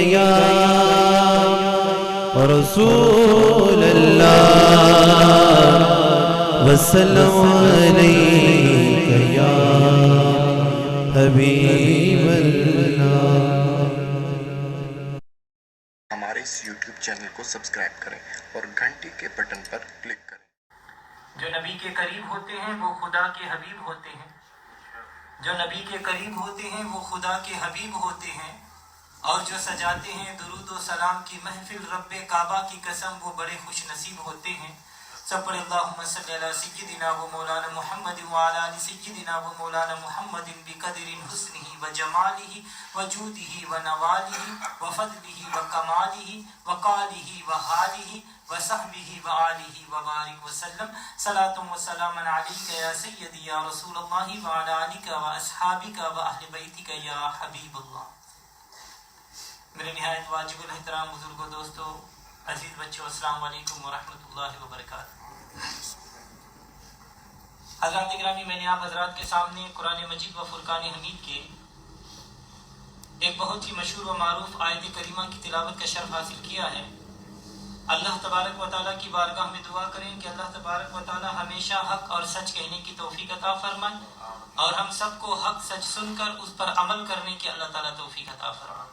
یا رسول اللہ وسلم علیک یا حبیب اللہ۔ ہمارے اس یوٹیوب چینل کو سبسکرائب کریں اور گھنٹی کے بٹن پر کلک کریں۔ جو نبی کے قریب ہوتے ہیں وہ خدا کے حبیب ہوتے ہیں، جو نبی کے قریب ہوتے ہیں وہ خدا کے حبیب ہوتے ہیں، اور جو سجاتے ہیں درود و سلام کی محفل رب کعبہ کی قسم وہ بڑے خوش نصیب ہوتے ہیں۔ سب پر اللہم صلی علی سیدنا و مولانا محمد وعلی آل سیدنا و مولانا محمد بقدر حسنہ و جمالہ و جودہ و نوالہ و فضلہ و کمالہ و قالہ و حالہ و صحبہ و آلہ و بارک وسلم۔ صلاۃ و سلام علیک یا سیدی یا رسول اللہ وعلی آلک و اصحابک و اہل بیتک یا حبیب اللہ۔ میرے نہایت واجب الاحترام بزرگوں، دوستوں، عزیز بچوں، السلام علیکم ورحمۃ اللہ وبرکاتہ۔ حضرات گرامی، میں نے آپ حضرات کے سامنے قرآن مجید و فرقان حمید کے ایک بہت ہی مشہور و معروف آیت کریمہ کی تلاوت کا شرف حاصل کیا ہے۔ اللہ تبارک و تعالیٰ کی بارگاہ میں دعا کریں کہ اللہ تبارک و تعالیٰ ہمیشہ حق اور سچ کہنے کی توفیق عطا فرمائے، اور ہم سب کو حق سچ سن کر اس پر عمل کرنے کی اللہ تعالیٰ توفیق عطا فرمائے۔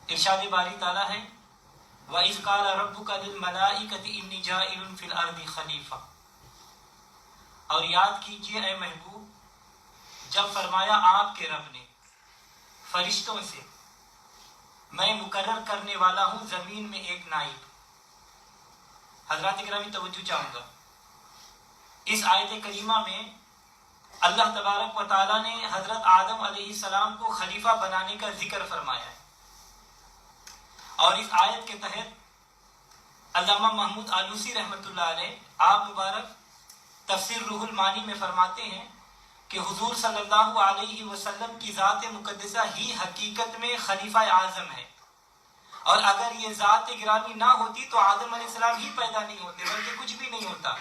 ارشاد باری تعالیٰ ہے وَإِذْ قَالَ رَبُّكَ لِلْمَلَائِكَةِ إِنِّي جَاعِلٌ فِي الْأَرْضِ خَلِيفَةً، اور یاد کیجئے اے محبوب جب فرمایا آپ کے رب نے فرشتوں سے میں مقرر کرنے والا ہوں زمین میں ایک نائب۔ حضرات گرامی توجہ چاہوں گا، اس آیت کریمہ میں اللہ تبارک و تعالیٰ نے حضرت آدم علیہ السلام کو خلیفہ بنانے کا ذکر فرمایا ہے، اور اس آیت کے تحت علامہ محمود آلوسی رحمۃ اللہ علیہ آپ مبارک تفسیر روح المعانی میں فرماتے ہیں کہ حضور صلی اللہ علیہ وسلم کی ذات مقدسہ ہی حقیقت میں خلیفہ اعظم ہے، اور اگر یہ ذات گرامی نہ ہوتی تو آدم علیہ السلام ہی پیدا نہیں ہوتے، بلکہ کچھ بھی نہیں ہوتا۔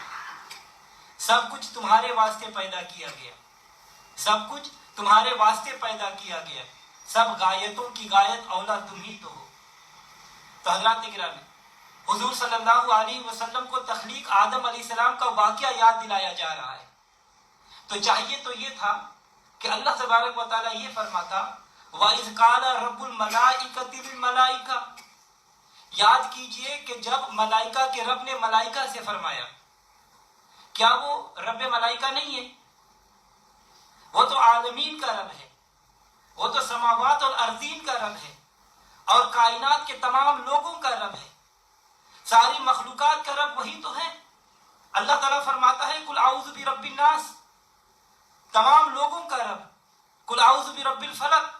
سب کچھ تمہارے واسطے پیدا کیا گیا، سب کچھ تمہارے واسطے پیدا کیا گیا، سب غایتوں کی غایت اولا تم ہی تو ہو۔ تو حضرات گرامی، حضور صلی اللہ علیہ وسلم کو تخلیق آدم علیہ السلام کا واقعہ یاد دلایا جا رہا ہے، تو چاہیے تو یہ تھا کہ اللہ تبارک و تعالیٰ یہ فرماتا وَإِذْ قَالَ رَبُّ الْمَلَائِكَةِ لِلْمَلَائِكَةِ، یاد کیجئے کہ جب ملائکہ کے رب نے ملائکہ سے فرمایا، کیا وہ رب ملائکہ نہیں ہے؟ وہ تو عالمین کا رب ہے، وہ تو سماوات اور ارضین کا رب ہے، اور کائنات کے تمام لوگوں کا رب ہے، ساری مخلوقات کا رب وہی تو ہے۔ اللہ تعالیٰ فرماتا ہے قُلْ أَعُوذُ بِرَبِّ النَّاسِ، تمام لوگوں کا رب، قُلْ أَعُوذُ بِرَبِّ الْفَلَقِ،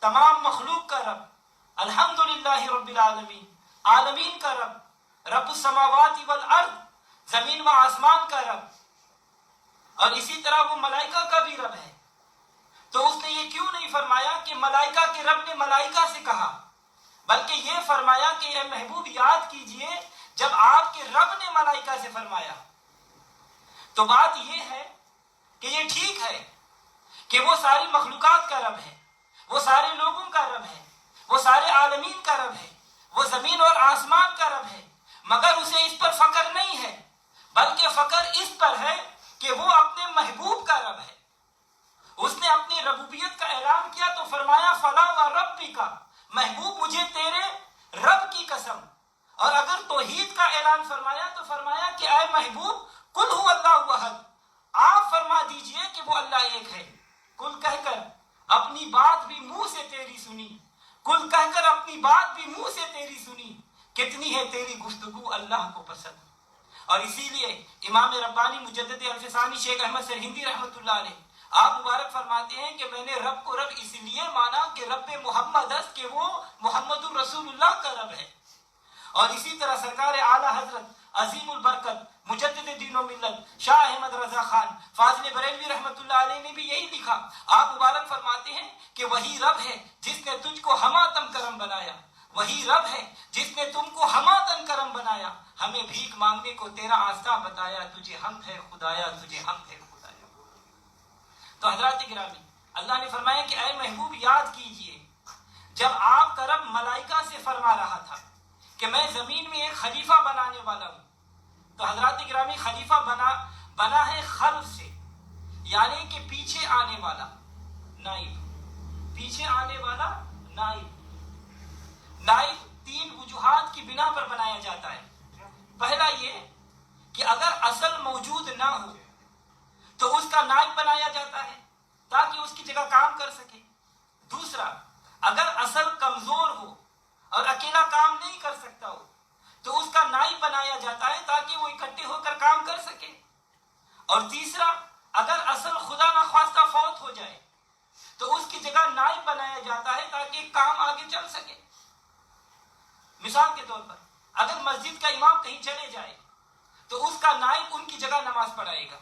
تمام مخلوق کا رب، الحمدللہ رب العالمین، عالمین کا رب، رب السماوات والارض، زمین و آسمان کا رب، اور اسی طرح وہ ملائکہ کا بھی رب ہے۔ تو اس نے یہ کیوں نہیں فرمایا کہ ملائکہ کے رب نے ملائکہ سے کہا، بلکہ یہ فرمایا کہ اے محبوب یاد کیجئے جب آپ کے رب نے ملائکہ سے فرمایا۔ تو بات یہ ہے کہ یہ ٹھیک ہے کہ وہ ساری مخلوقات کا رب ہے، وہ سارے لوگوں کا رب ہے، وہ سارے عالمین کا رب ہے، وہ زمین اور آسمان کا رب ہے، مگر اسے اس پر فخر نہیں ہے، بلکہ فخر اس پر ہے کہ وہ اپنے محبوب کا رب ہے۔ اس نے اپنی ربوبیت کا اعلان کیا تو فرمایا فلا وربک، محبوب مجھے تیرے رب کی قسم، اور اگر توحید کا اعلان فرمایا تو فرمایا کہ اے محبوب قل هو اللہ احد، آپ فرما دیجئے کہ وہ اللہ ایک ہے۔ کل کہہ کر اپنی بات بھی منہ سے تیری سنی، کل کہہ کر اپنی بات بھی منہ سے تیری سنی، کتنی ہے تیری گفتگو اللہ کو پسند۔ اور اسی لیے امام ربانی مجدد الفسانی شیخ احمد سرہندی رحمۃ اللہ علیہ آپ مبارک فرماتے ہیں کہ میں نے رب کو رب اس لیے مانا کہ رب محمد است کہ وہ محمد الرسول اللہ کا رب ہے۔ اور اسی طرح سرکار اعلیٰ حضرت عظیم البرکت مجدد دین و ملت شاہ احمد رضا خان فاضل بریلوی رحمۃ اللہ علیہ نے بھی یہی لکھا۔ آپ مبارک فرماتے ہیں کہ وہی رب ہے جس نے تجھ کو ہماتم کرم بنایا، وہی رب ہے جس نے تم کو ہماتم کرم بنایا، ہمیں بھیک مانگنے کو تیرا آستہ بتایا، تجھے حمد ہے خدایا، تجھے حمد ہے خدایا۔ تو حضرات گرامی، اللہ نے فرمایا کہ اے محبوب یاد کیجئے جب آپ کا رب ملائکہ سے سے فرما رہا تھا کہ میں زمین میں ایک خلیفہ بنانے والا ہوں. تو حضرات گرامی خلیفہ بنا ہے خلف سے، یعنی کہ پیچھے آنے والا نائب. پیچھے آنے والا نائب. نائب تین وجوہات کی بنا پر بنایا جاتا ہے. پہلا یہ کہ اگر اصل موجود نہ ہو تو اس کا نائب بنایا جاتا ہے تاکہ اس کی جگہ کام کر سکے. دوسرا، اگر اصل کمزور ہو اور اکیلا کام نہیں کر سکتا ہو تو اس کا نائب بنایا جاتا ہے تاکہ وہ اکٹھے ہو کر کام کر سکے. اور تیسرا، اگر اصل خدا نخواستہ فوت ہو جائے تو اس کی جگہ نائب بنایا جاتا ہے تاکہ کام آگے چل سکے. مثال کے طور پر اگر مسجد کا امام کہیں چلے جائے تو اس کا نائب ان کی جگہ نماز پڑھائے گا.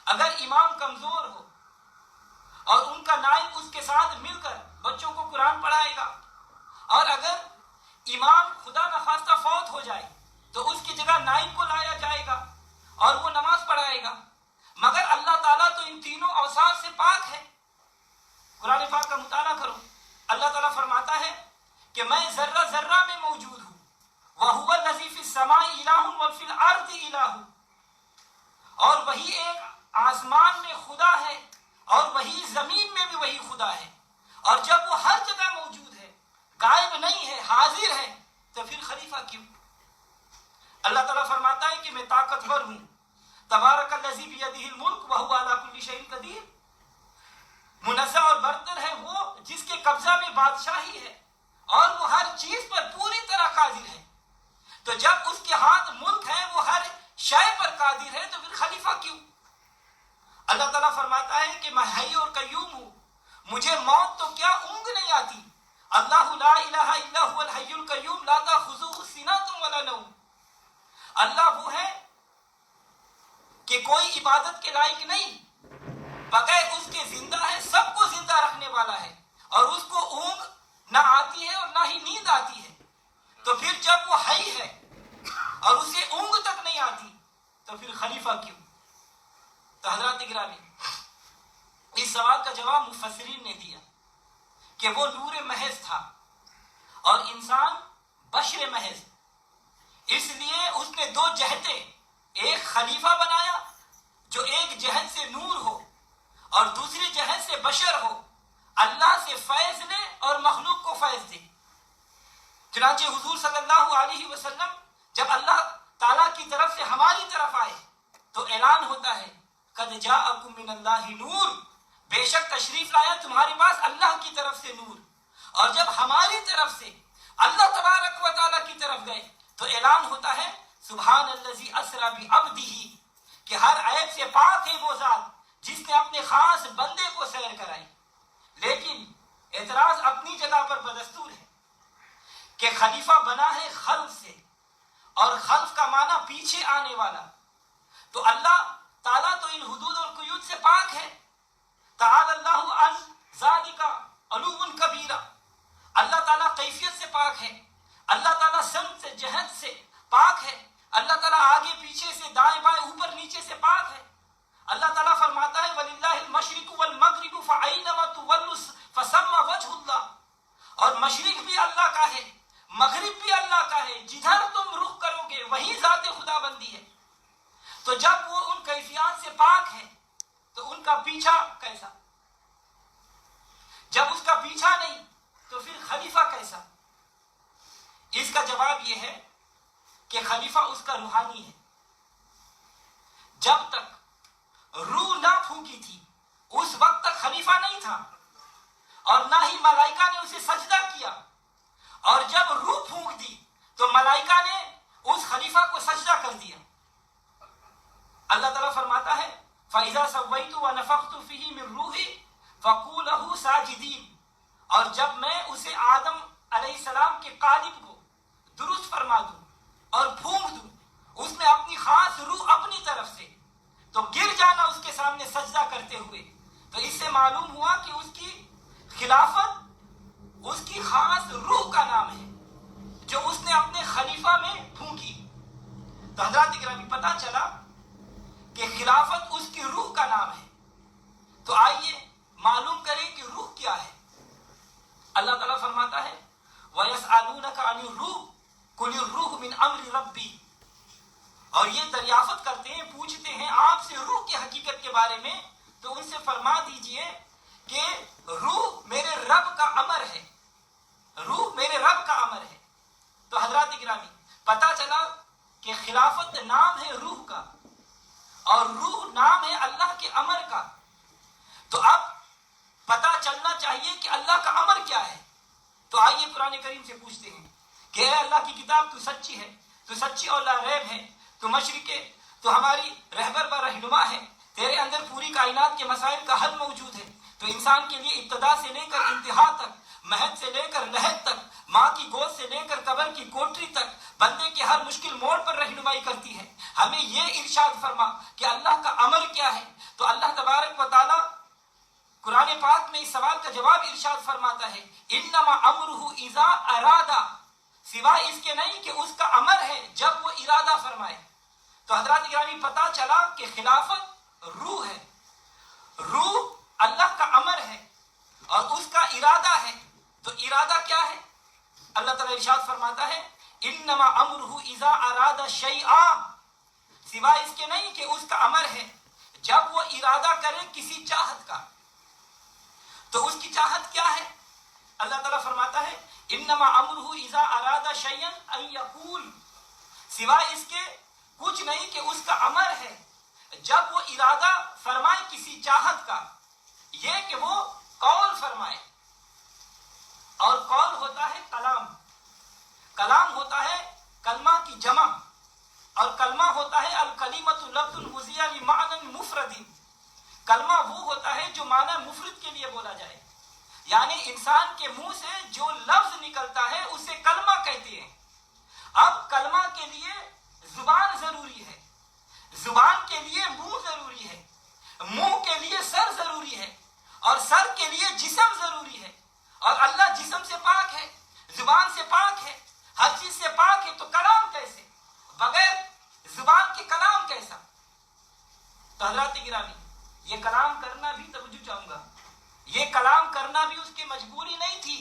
اگر امام کمزور ہو اور ان کا نائب اس کے ساتھ مل کر بچوں کو قرآن پڑھائے گا. اور اگر امام خدا نخواستہ فوت ہو جائے تو اس کی جگہ نائب کو لایا جائے گا اور وہ نماز پڑھائے گا. مگر اللہ تعالیٰ تو ان تینوں اوصاف سے پاک ہے. قرآن پاک کا مطالعہ کرو. اللہ تعالیٰ فرماتا ہے کہ میں ذرہ ذرہ میں موجود ہوں. وَهُوَ الَّذِي فِي السَّمَاءِ إِلَٰهٌ وَفِي الْأَرْضِ إِلَٰهٌ. اور وہی ایک آسمان میں خدا ہے اور وہی زمین میں بھی وہی خدا ہے. اور جب وہ ہر جگہ موجود ہے، غائب نہیں ہے، حاضر ہے، تو پھر خلیفہ کیوں؟ اللہ تعالیٰ فرماتا ہے کہ میں طاقتور ہوں. تبارک الذی بیدہ الملک وہو علی کل شیء قدیر. منزہ اور برتر ہے وہ جس کے قبضہ میں بادشاہی ہے اور وہ ہر چیز پر پوری طرح قادر ہے. تو جب اس کے ہاتھ ملک ہے، وہ ہر شے پر قادر ہے، تو پھر خلیفہ کیوں؟ اللہ تعالیٰ فرماتا ہے کہ میں حی اور قیوم ہوں، مجھے موت تو کیا اونگ نہیں آتی. اللہ لا الہ الا هو الحی القیوم لا تاخذہ سنۃ ولا نوم. اللہ وہ ہے کہ کوئی عبادت کے لائق نہیں، بغیر اس کے زندہ ہے، سب کو زندہ رکھنے والا ہے، اور اس کو اونگ نہ آتی ہے اور نہ ہی نیند آتی ہے. تو پھر جب وہ حی ہے اور اسے اونگ تک نہیں آتی تو پھر خلیفہ کیوں؟ تو حضرات گرامی، اس سوال کا جواب مفسرین نے دیا کہ وہ نور محض تھا اور انسان بشر محض، اس لیے اس نے دو جہتیں، ایک خلیفہ بنایا جو ایک جہت سے نور ہو اور دوسری جہت سے بشر ہو، اللہ سے فیض لے اور مخلوق کو فیض دے. چنانچہ حضور صلی اللہ علیہ وسلم جب اللہ تعالیٰ کی طرف سے ہماری طرف آئے تو اعلان ہوتا ہے قد جاءکم من اللہ نور، بے شک تشریف لایا تمہارے پاس اللہ کی طرف سے نور. اور جب ہماری طرف سے اللہ تبارک و تعالیٰ کی طرف گئے تو اعلان ہوتا ہے سبحان الذی اسری بعبدہ، کہ ہر عیب سے پاک ہے وہ ذات جس نے اپنے خاص بندے کو سیر کرائی. لیکن اعتراض اپنی جگہ پر بدستور ہے کہ خلیفہ بنا ہے خلف سے، اور خلف کا معنی پیچھے آنے والا. تو اللہ تعالیٰ تو ان حدود اور قیود سے پاک ہے. تعالی اللہ عن ذالک علوا کبیرا. اللہ تعالیٰ کیفیت سے پاک ہے، اللہ تعالیٰ سمت سے جہت سے پاک ہے، اللہ تعالیٰ آگے پیچھے سے دائیں بائیں اوپر نیچے سے پاک ہے. اللہ تعالیٰ فرماتا ہے وَلِلَّهِ الْمَشْرِقُ وَالْمَغْرِبُ فَأَيْنَمَا تُوَلُّوا فَثَمَّ وَجْهُ اللَّهِ. اور مشرق بھی اللہ کا ہے، مغرب بھی اللہ کا ہے، جدھر تم رخ کرو گے وہی ذات خدا بندی ہے. تو جب وہ ان کیفیات سے پاک ہے تو ان کا پیچھا کیسا؟ جب اس کا پیچھا نہیں تو پھر خلیفہ کیسا؟ اس کا جواب یہ ہے کہ خلیفہ اس کا روحانی ہے. جب تک روح نہ پھونکی تھی اس وقت تک خلیفہ نہیں تھا، اور نہ ہی ملائکہ نے اسے سجدہ کیا. اور جب روح پھونک دی تو ملائکہ نے اس خلیفہ کو سجدہ کر دیا. اللہ تعالیٰ فرماتا ہے فَإِذَا سَوَّيْتُ وَنَفَخْتُ فِيهِ مِن رُّوحِي فَقُولُوا لَهُ سَاجِدِينَ. اور جب میں اسے آدم علیہ السلام کے قالب کو درست فرما دوں اور پھونک دوں اس میں اپنی خاص روح اپنی طرف سے، تو گر جانا اس کے سامنے سجدہ کرتے ہوئے. تو اس سے معلوم ہوا کہ اس کی خلافت اس کی خاص روح کا نام ہے جو اس نے اپنے خلیفہ میں پھونکی. تو حضرات گرامی پتہ چلا کہ خلافت اس کی روح کا نام ہے. تو آئیے معلوم کریں کہ روح کیا ہے. اللہ تعالیٰ فرماتا ہے وَيَسْأَلُونَكَ عَنِ الرُّوحِ قُلِ الرُّوحُ مِنْ أَمْرِ رَبِّي، اور یہ دریافت کرتے ہیں، پوچھتے ہیں آپ سے روح کی حقیقت کے بارے میں، تو ان سے فرما دیجئے کہ روح میرے رب کا امر ہے، روح میرے رب کا امر ہے۔ تو حضرات گرامی پتہ چلا کہ خلافت نام ہے روح کا، اور روح نام ہے اللہ کے امر کا۔ تو اب پتہ چلنا چاہیے کہ اللہ کا امر کیا ہے۔ تو آئیے قرآن کریم سے پوچھتے ہیں کہ اے اللہ کی کتاب، تو سچی ہے، تو سچی اور لا ریب ہے، تو مشرق، تو ہماری رہبر و رہنما ہے، تیرے اندر پوری کائنات کے مسائل کا حل موجود ہے، تو انسان کے لیے ابتدا سے لے کر انتہا تک، مہد سے لے کر لحد تک، ماں کی گود سے لے کر قبر کی کوٹری تک بندے کے ہر مشکل موڑ پر رہنمائی کرتی ہے۔ ہمیں یہ ارشاد فرما کہ اللہ کا امر کیا ہے۔ تو اللہ تبارک و تعالی قرآن پاک میں اس سوال کا جواب ارشاد فرماتا ہے، انما امرہ اذا ارادہ، سوائے اس کے نہیں کہ اس کا امر ہے جب وہ ارادہ فرمائے۔ تو حضرات گرامی پتہ چلا کہ خلافت روح ہے، روح اللہ کا امر ہے اور اس کا ارادہ ہے۔ تو ارادہ کیا ہے؟ اللہ تعالیٰ ارشاد فرماتا ہے انما امرہ اذا اراد شیئا، سوائے اس کے نہیں کہ اس کا امر ہے جب وہ ارادہ کرے کسی چاہت کا۔ تو اس کی چاہت کیا ہے؟ اللہ تعالیٰ فرماتا ہے انما امرہ اذا اراد شیئا ان یقول، سوائے اس کے کچھ نہیں کہ اس کا امر ہے جب وہ ارادہ فرمائے کسی چاہت کا، یہ کہ وہ قول فرمائے۔ اور قول ہوتا ہے کلام، کلام ہوتا ہے کلمہ کی جمع، اور کلمہ ہوتا ہے الکلمۃ لفظ وضع لمعنى مفرد، کلمہ وہ ہوتا ہے جو معنی مفرد کے لیے بولا جائے، یعنی انسان کے منہ سے جو لفظ نکلتا ہے اسے کلمہ کہتے ہیں۔ اب کلمہ کے لیے زبان ضروری ہے، زبان کے لیے منہ ضروری ہے، منہ کے لیے سر ضروری ہے، اور سر کے لیے جسم ضروری ہے، اور اللہ جسم سے پاک ہے، زبان سے پاک ہے، ہر چیز سے پاک ہے، تو کلام کیسے؟ بغیر زبان کے کلام کیسا؟ تو حضرات گرامی یہ کلام کرنا بھی، توجہ چاہوں گا، یہ کلام کرنا بھی اس کی مجبوری نہیں تھی،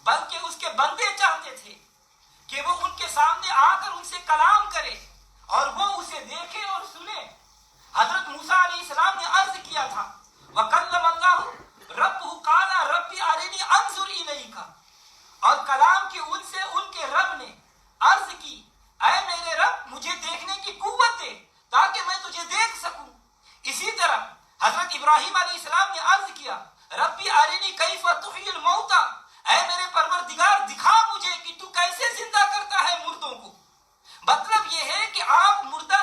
بلکہ اس کے بندے چاہتے تھے کہ وہ ان کے سامنے آ کر ان سے کلام کرے اور وہ اسے دیکھے اور سنے۔ حضرت موسیٰ علیہ السلام نے عرض کیا تھا وَكَلَّمَ اللَّهُ رَبُّهُ قَالَ رَبِّ أَرِنِي أَنظُرْ إِلَيْكَ، اور کلام کی ان سے ان کے رب نے عرض کی اے میرے رب مجھے دیکھنے کی قوت دے تاکہ میں تجھے دیکھ سکوں۔ اسی طرح حضرت ابراہیم علیہ السلام نے عرض کیا ربی ارنی کیف تحیی الموتى، اے میرے پروردگار دکھا مجھے کہ تو کیسے زندہ کرتا ہے مردوں کو۔ مطلب یہ ہے کہ آپ مردہ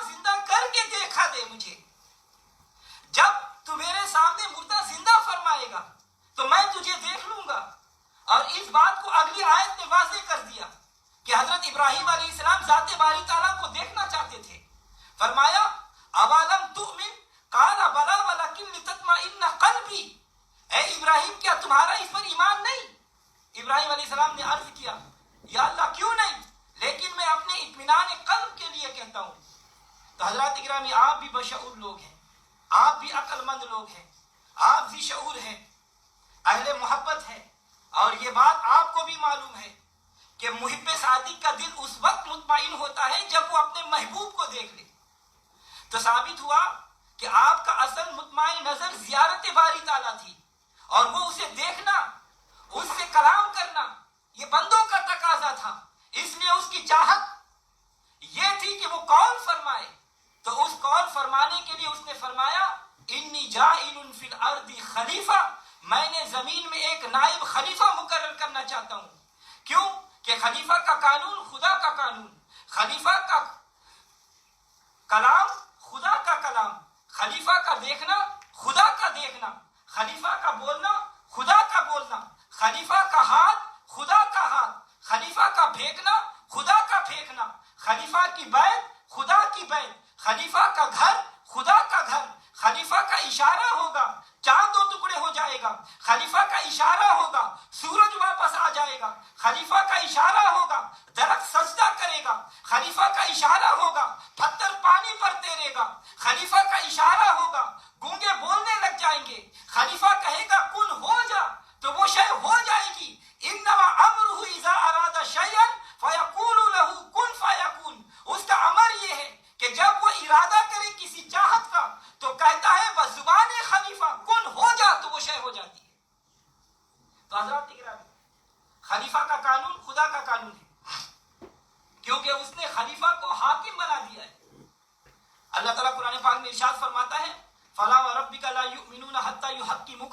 زندہ کر کے دیکھا دے مجھے، جب تو میرے سامنے مردہ زندہ فرمائے گا تو میں تجھے دیکھ لوں گا۔ اور اس بات کو اگلی آیت نے واضح کر دیا کہ حضرت ابراہیم علیہ السلام ذات باری تعالیٰ کو دیکھنا چاہتے تھے۔ فرمایا اولم تؤمن قال بلا ولکن لتطمئن قلبی، اے ابراہیم کیا تمہارا اس پر ایمان نہیں؟ ابراہیم علیہ السلام نے عرض کیا یا اللہ کیوں نہیں، لیکن میں اپنے اطمینان قلب کے لیے کہتا ہوں۔ تو حضرات گرامی آپ بھی بشعور لوگ ہیں، آپ بھی عقل مند لوگ ہیں، آپ بھی شعور ہیں، اہل محبت ہے، اور یہ بات آپ کو بھی معلوم ہے کہ محب صادق کا دل اس وقت مطمئن ہوتا ہے جب وہ اپنے محبوب کو دیکھ لے۔ تو ثابت ہوا کہ آپ کا اصل مطمئن نظر زیارت باری تعالیٰ تھی، اور وہ اسے دیکھنا، اس سے کلام کرنا یہ بندوں کا تقاضا تھا، اس لیے اس کی چاہت یہ تھی کہ وہ قول فرمائے۔ تو اس قول فرمانے کے لیے اس نے فرمایا انی جاعل فی الارض خلیفہ، میں نے زمین میں ایک نائب خلیفہ مقرر کرنا چاہتا ہوں۔ کیوں؟ کہ خلیفہ کا قانون خدا کا قانون، خلیفہ کا کلام خدا کا کلام، خلیفہ کا دیکھنا خدا کا دیکھنا، خلیفہ کا بولنا خدا کا بولنا، خلیفہ کا ہاتھ خدا کا ہاتھ، خلیفہ کا پھینکنا خدا کا پھینکنا، خلیفہ کی بیعت خدا کی بیعت، خلیفہ کا گھر خدا کا گھر، خلیفہ کا اشارہ ہوگا چاند دو ٹکڑے ہو جائے گا، خلیفہ کا اشارہ ہوگا سورج واپس آ جائے گا، خلیفہ کا اشارہ ہوگا درخت سجدہ کرے گا، خلیفہ کا اشارہ ہوگا پتھر پانی پر تیرے گا، خلیفہ کا اشارہ ہوگا گونگے بولنے لگ جائیں گے، خلیفہ کہے گا کن ہو جا تو وہ شے ہو جائے گی،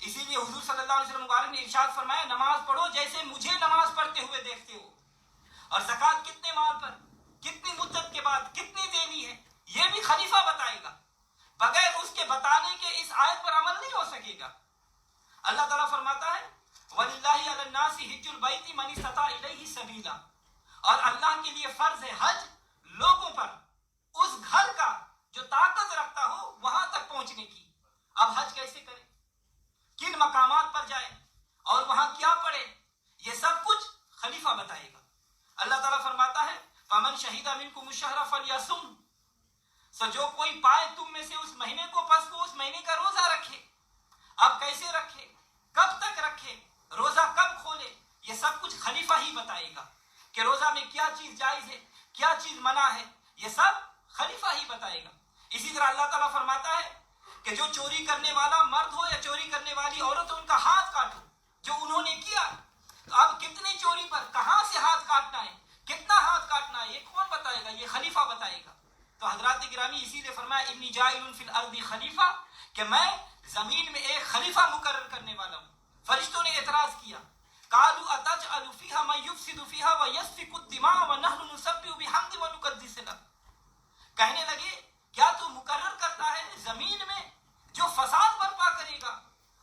اسی لیے حضور صلی اللہ علیہ وسلم مبارک نے ارشاد فرمایا نماز پڑھو جیسے مجھے نماز پڑھتے ہوئے دیکھتے ہو. اور زکوٰۃ کتنے مال پر کتنی مدت کے بعد کتنی دینی ہے یہ بھی خلیفہ بتائے گا. بغیر اس کے بتانے کے اس آیت پر عمل نہیں ہو سکے گا. اللہ تعالیٰ فرماتا ہے وَلِلَّهِ عَلَى النَّاسِ حِجُّ الْبَيْتِ مَنِ اسْتَطَاعَ إِلَيْهِ سَبِيلًا، اور اللہ کے لیے فرض ہے حج لوگوں پر اس گھر کا جو طاقت رکھتا ہو وہاں تک پہنچنے کی. اب حج کیسے کریں، کن مقامات پر جائیں اور وہاں کیا پڑھیں، یہ سب کچھ خلیفہ بتائے گا. اللہ تعالیٰ فرماتا ہے فَمَنْ شَهِدَ مِنْكُمُ الشَّهْرَ فَلْيَصُمْ، سو جو کوئی پائے تم میں سے اس مہینے کو پس وہ اس مہینے کا روزہ رکھے. اب کیسے رکھے، کب تک رکھے، روزہ کب کھولے، یہ سب کچھ خلیفہ ہی بتائے گا کہ روزہ میں کیا چیز جائز ہے کیا چیز منع ہے، یہ سب خلیفہ ہی بتائے گا. اسی طرح اللہ تعالیٰ فرماتا ہے کہ جو چوری کرنے والا مرد ہو یا چوری کرنے والی عورت ہو ان کا ہاتھ کاٹو جو انہوں نے کیا. تو اب کتنی چوری پر کہاں سے ہاتھ کاٹنا ہے، کتنا ہاتھ کاٹنا ہے، یہ کون بتائے گا، یہ خلیفہ بتائے گا. تو حضرات گرامی اسی لیے فرمایا انی جاعل فی الارض خلیفہ، کہ میں زمین میں ایک خلیفہ مقرر کرنے والا ہوں. فرشتوں نے اعتراض کیا قالوا اتجعل فیہا من یفسد فیہا ویسفک الدماء ونحن نسبح بحمد ونقدس لک، کہنے لگے کیا تو مقرر کرتا ہے زمین میں جو فساد برپا کرے گا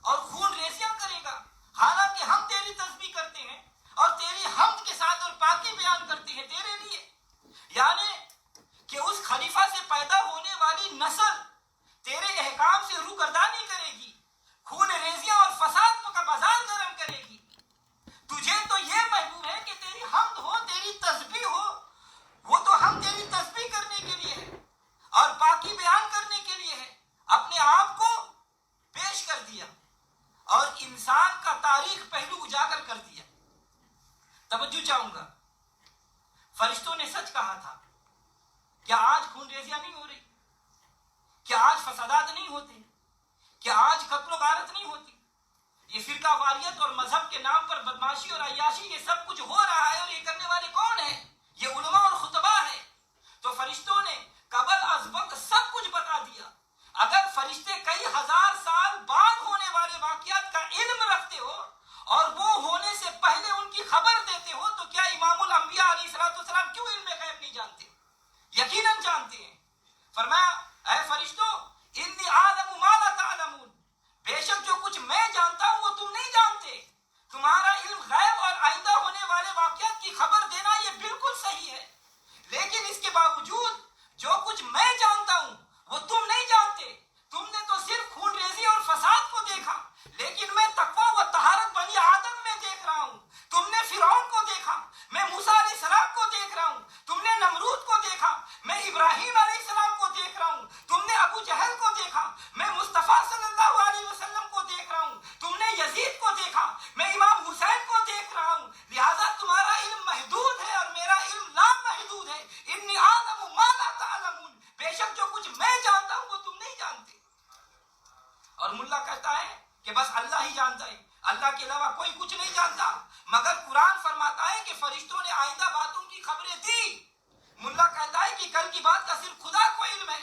اور خون ریزیاں کرے گا، حالانکہ ہم تیری تسبیح کرتے ہیں اور تیری حمد کے ساتھ اور پاکی بیان کرتے ہیں تیرے لیے. یعنی کہ اس خلیفہ سے پیدا ہونے والی نسل تیرے احکام سے روگردانی کرے گی، خون ریزیاں اور فساد کا بازار گرم کرے گی. تجھے تو یہ محبوب ہے کہ تیری حمد ہو، تیری تسبیح ہو، وہ تو ہم تیری تسبیح کرنے کے لیے ہے اور پاکی بیان کرنے کے لیے ہے. اپنے آپ کو پیش کر دیا اور انسان کا تاریخ پہلو اجاگر کر دیا. توجہ چاہوں گا، فرشتوں نے سچ کہا تھا. کیا آج خون ریزیاں نہیں ہو رہی، کیا آج فسادات نہیں ہوتے، کیا آج قتل و غارت نہیں ہوتی، یہ فرقہ واریت اور مذہب کے نام پر بدماشی اور عیاشی یہ سب کچھ ہو رہا ہے. اور یہ کرنے والے کون ہیں، یہ علماء اور خطبہ ہیں. تو فرشتوں نے قبل از وقت سب کچھ بتا دیا. اگر فرشتے کئی ہزار سال بعد ہونے والے واقعات کا علم رکھتے ہو اور وہ ہونے سے پہلے ان کی خبر دیتے ہو تو کیا امام الانبیاء علیہ السلام کیوں علم غیب نہیں جانتے؟ یقیناً جانتے ہیں. فرمایا اے فرشتوں انی اعلم ما لا تعلمون، بے شک جو کچھ میں جانتا ہوں وہ تم نہیں جانتے. تمہارا علم غیب اور آئندہ ہونے والے واقعات کی خبر دینا یہ بالکل صحیح ہے، لیکن اس کے باوجود جو کچھ میں جانتا ہوں وہ تم نہیں جانتے. تم نے تو صرف خون ریزی اور فساد کو دیکھا، لیکن میں تقویٰ و طہارت بنی آدم میں دیکھ رہا ہوں. تم نے فرعون کو دیکھا، میں موسیٰ علیہ السلام کو دیکھ رہا ہوں. تم نے نمرود کو دیکھا، میں ابراہیم علیہ السلام کو دیکھ رہا ہوں. تم نے ابو جہل کو دیکھا، میں مصطفیٰ صلی اللہ علیہ وسلم کو دیکھ رہا ہوں. تم نے یزید کو دیکھا، میں امام حسین کو دیکھ رہا ہوں. لہذا تمہارا علم محدود ہے اور میرا علم لا محدود ہے. انی اعلم ما لا تعلمون، بے شک جو کچھ میں جانتا ہوں وہ تم نہیں جانتے. اور ملا کہتا ہے کہ بس اللہ ہی جانتا ہے، اللہ کے علاوہ کوئی کچھ نہیں جانتا. مگر قرآن فرماتا ہے کہ فرشتوں نے آئندہ باتوں کی خبریں دی. ملا کہتا ہے کہ کل کی بات کا صرف خدا کو علم ہے.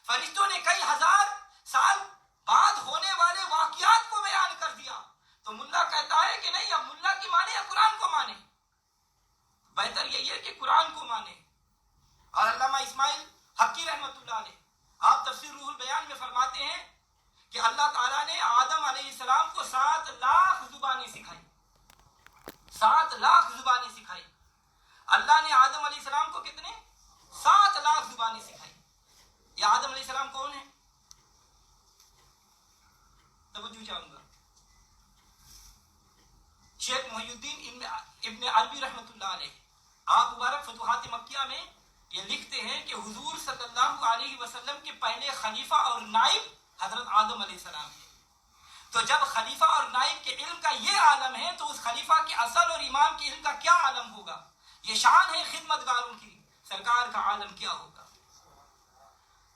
فرشتوں نے کئی ہزار سال بعد ہونے والے واقعات کو بیان کر دیا. تو ملا کہتا ہے کہ نہیں، اب ملا کی مانے یا قرآن کو مانے؟ بہتر یہی ہے کہ قرآن کو مانے. اور علامہ اسماعیل حقی رحمۃ اللہ علیہ آپ تفسیر روح البیان میں فرماتے ہیں کہ اللہ تعالیٰ نے آدم علیہ السلام کو 7 لاکھ زبانیں سکھائی. 7 لاکھ زبانیں سکھائی. اللہ نے آدم علیہ السلام کو کتنے؟ 7 لاکھ زبانیں سکھائی. یہ آدم علیہ السلام کون ہے؟ توجہ چاہوں گا. شیخ محی الدین ابن عربی رحمۃ اللہ علیہ آپ مبارک فتوحات مکیہ میں یہ لکھتے ہیں کہ حضور صلی اللہ علیہ وسلم کے پہلے خلیفہ اور نائب حضرت آدم علیہ السلام ہے. تو جب خلیفہ اور نائب کے علم کا یہ عالم ہے تو اس خلیفہ کے اصل اور امام کے علم کا کیا عالم ہوگا؟ یہ شان ہے خدمتگاروں کی، سرکار کا عالم کیا ہوگا؟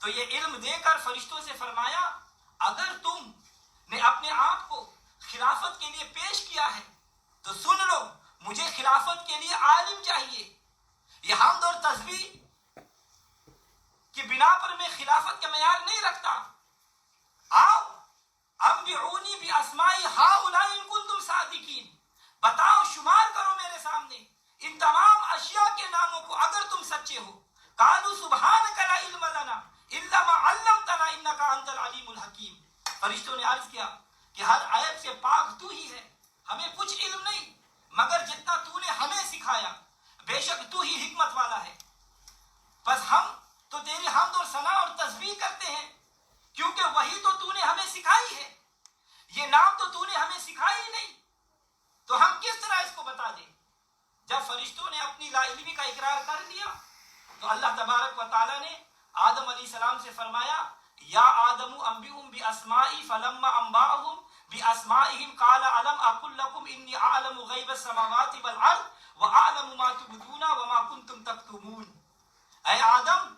تو یہ علم دے کر فرشتوں سے فرمایا اگر تم نے اپنے آپ کو خلافت کے لیے پیش کیا ہے تو سن لو، مجھے خلافت کے لیے عالم چاہیے. یہ حمد اور تسبیح کی بنا پر میں خلافت کا معیار نہیں رکھتا. آؤ انبئونی باسماء ہؤلاء ان کنتم صادقین، بتاؤ شمار کرو میرے سامنے ان تمام اشیاء کے ناموں کو اگر تم سچے ہو۔ قالوا سبحانک لا علم لنا الا ما علمتنا انک انت العلیم الحکیم، فرشتوں نے عرض کیا کہ ہر عیب سے پاک تو ہی ہے، ہمیں کچھ علم نہیں مگر جتنا تو نے ہمیں سکھایا، بے شک تو ہی حکمت والا ہے۔ بس ہم تو تیری حمد اور ثنا اور تسبیح کرتے ہیں کیونکہ وہی تو نے ہمیں سکھائی ہے، یہ نام تو نے ہمیں سکھائی ہی نہیں، تو ہم کس طرح اس کو بتا دیں۔ جب فرشتوں نے اپنی لا علمی کا اقرار کر دیا تو اللہ تبارک و تعالیٰ نے آدم علیہ السلام سے فرمایا یا آدم انبئہم باسمائی فلما انبأہم باسمائہم قال الم اقل لکم انی اعلم غیب السماوات والارض واعلم ما تبدون وما کنتم تکتمون، اے آدم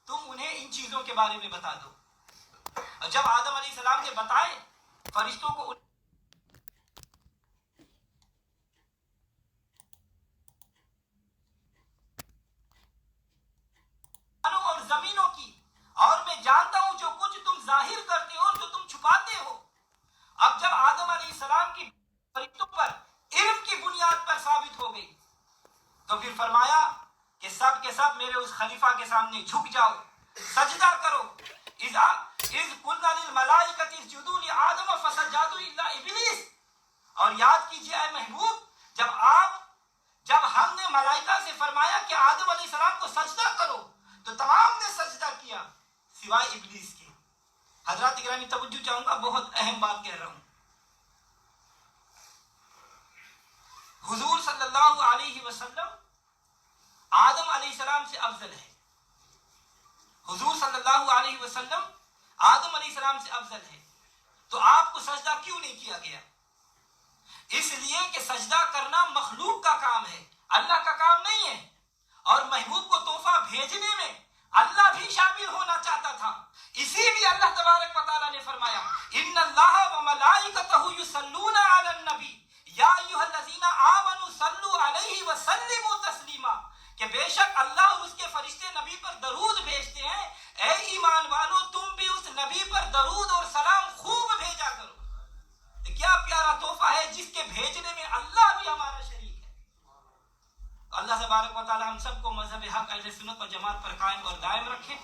تم انہیں ان چیزوں کے بارے میں بتا دو۔ اور جب آدم علیہ السلام نے بتائے فرشتوں کو اور زمینوں کی، اور میں جانتا ہوں جو کچھ تم ظاہر کرتے ہو جو تم چھپاتے ہو۔ اب جب آدم علیہ السلام کی فرشتوں پر علم کی بنیاد پر ثابت ہو گئی تو پھر فرمایا کہ سب کے سب میرے اس خلیفہ کے سامنے جھک جاؤ، سجدہ کرو۔ اذ قلنا للملائکۃ اسجدوا لآدم فسجدوا الا ابلیس، اور یاد کیجئے اے محبوب جب ہم نے ملائکہ سے فرمایا کہ آدم علیہ السلام کو سجدہ کرو تو تمام نے سجدہ کیا سوائے ابلیس کے۔ حضرات گرامی توجہ چاہوں گا، بہت اہم بات کہہ رہا ہوں۔ حضور صلی اللہ علیہ وسلم آدم علیہ السلام سے افضل ہے، حضور صلی اللہ علیہ وسلم آدم علیہ السلام سے افضل ہے، تو آپ کو سجدہ کیوں نہیں کیا گیا؟ اس لیے کہ سجدہ کرنا مخلوق کا کام ہے، اللہ کا کام نہیں ہے، اور محبوب کو تحفہ بھیجنے میں اللہ بھی شامل ہونا چاہتا تھا، اسی لیے اللہ تبارک و تعالیٰ نے فرمایا ان اللہ وملائکتہ یصلون علی النبی یا ایھا الذین آمنوا صلوا علیہ وسلموا تسلیما، کہ بے شک اللہ اور اس کے فرشتے نبی پر درود بھیجتے ہیں، اے ایمان والو تم بھی اس نبی پر درود اور سلام خوب بھیجا کرو۔ کیا پیارا تحفہ ہے جس کے بھیجنے میں اللہ بھی ہمارا شریک ہے۔ اللہ تبارک و تعالی ہم سب کو مذہب حق اہل سنت و جماعت پر قائم اور دائم رکھے۔